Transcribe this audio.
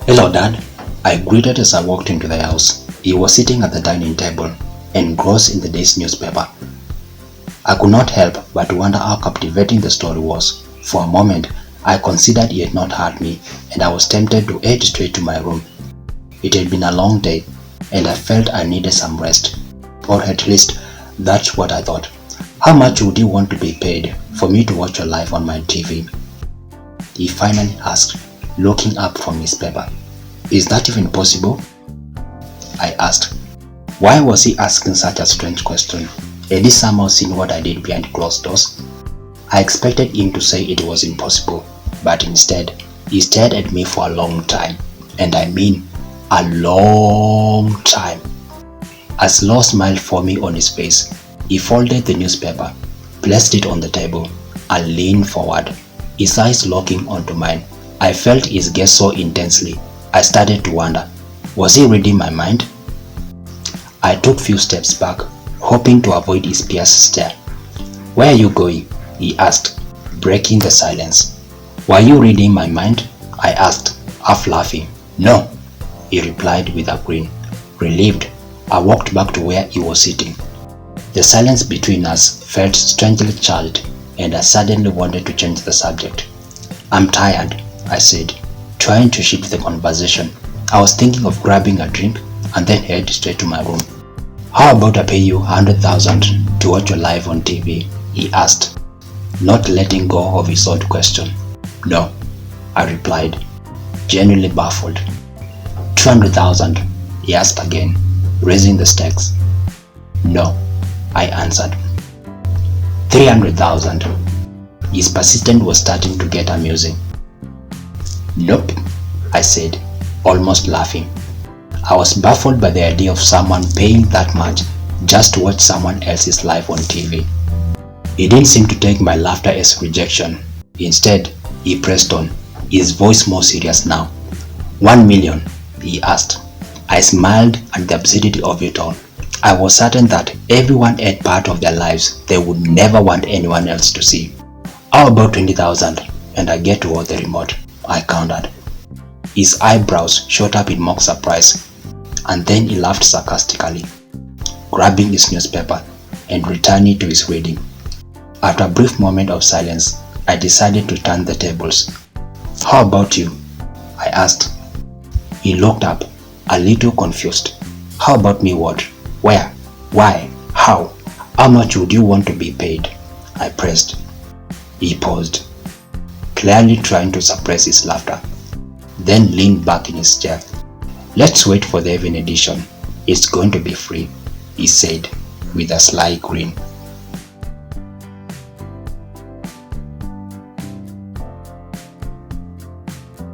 Hello, Dad. I greeted as I walked into the house. He was sitting at the dining table, engrossed in the day's newspaper. I could not help but wonder how captivating the story was. For a moment, I considered he had not heard me, and I was tempted to head straight to my room. It had been a long day, and I felt I needed some rest. Or at least, that's what I thought. How much would you want to be paid for me to watch your life on my TV? He finally asked, looking up from his paper. Is that even possible? I asked. Why was he asking such a strange question? Had he somehow seen what I did behind closed doors? I expected him to say it was impossible, but instead, he stared at me for a long time. And I mean, a long time. A slow smile forming on his face, he folded the newspaper, placed it on the table, and leaned forward, his eyes locking onto mine. I felt his gaze so intensely, I started to wonder, was he reading my mind? I took few steps back, hoping to avoid his pierced stare. Where are you going? He asked, breaking the silence. Were you reading my mind? I asked, half laughing. No, he replied with a grin. Relieved, I walked back to where he was sitting. The silence between us felt strangely charged, and I suddenly wanted to change the subject. I'm tired, I said, trying to shift the conversation. I was thinking of grabbing a drink and then head straight to my room. How about I pay you 100,000 to watch your live on TV? He asked, not letting go of his odd question. No, I replied, genuinely baffled. 200,000, he asked again, raising the stakes. No, I answered. 300,000. His persistence was starting to get amusing. Nope, I said, almost laughing. I was baffled by the idea of someone paying that much just to watch someone else's life on TV. He didn't seem to take my laughter as rejection. Instead, he pressed on, his voice more serious now. 1 million, he asked. I smiled at the absurdity of it all. I was certain that everyone had part of their lives they would never want anyone else to see. How about 20,000? And I get toward the remote. I countered. His eyebrows shot up in mock surprise, and then he laughed sarcastically, grabbing his newspaper and returning to his reading. After a brief moment of silence, I decided to turn the tables. How about you? I asked. He looked up, a little confused. How about me what? Where? Why? How? How much would you want to be paid? I pressed. He paused, clearly trying to suppress his laughter, then leaned back in his chair. Let's wait for the evening edition. It's going to be free, he said with a sly grin.